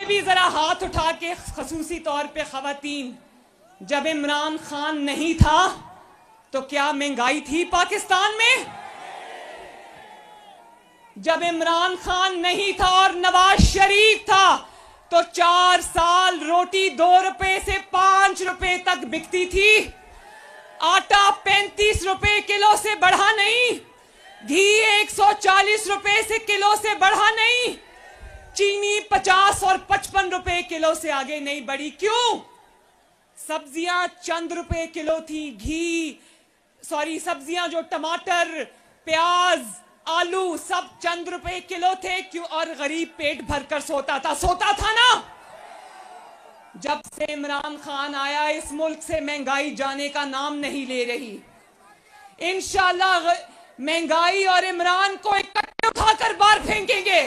भी जरा हाथ उठा के, खसूसी तौर पे खवातीन, जब इमरान खान नहीं था तो क्या महंगाई थी पाकिस्तान में? जब इमरान खान नहीं था और नवाज शरीफ था तो 4 साल रोटी 2 रुपए से 5 रुपए तक बिकती थी। आटा 35 रुपए किलो से बढ़ा नहीं, घी 140 रुपए से किलो से बढ़ा नहीं, चीनी 50 और 55 रुपए किलो से आगे नहीं बढ़ी। क्यों? सब्जियां चंद रुपए किलो थी, सब्जियां जो टमाटर, प्याज, आलू सब चंद रुपए किलो थे। क्यों? और गरीब पेट भरकर सोता था ना। जब से इमरान खान आया इस मुल्क से महंगाई जाने का नाम नहीं ले रही। इंशाल्लाह महंगाई और इमरान को इकट्ठे उठाकर बाहर फेंकेंगे।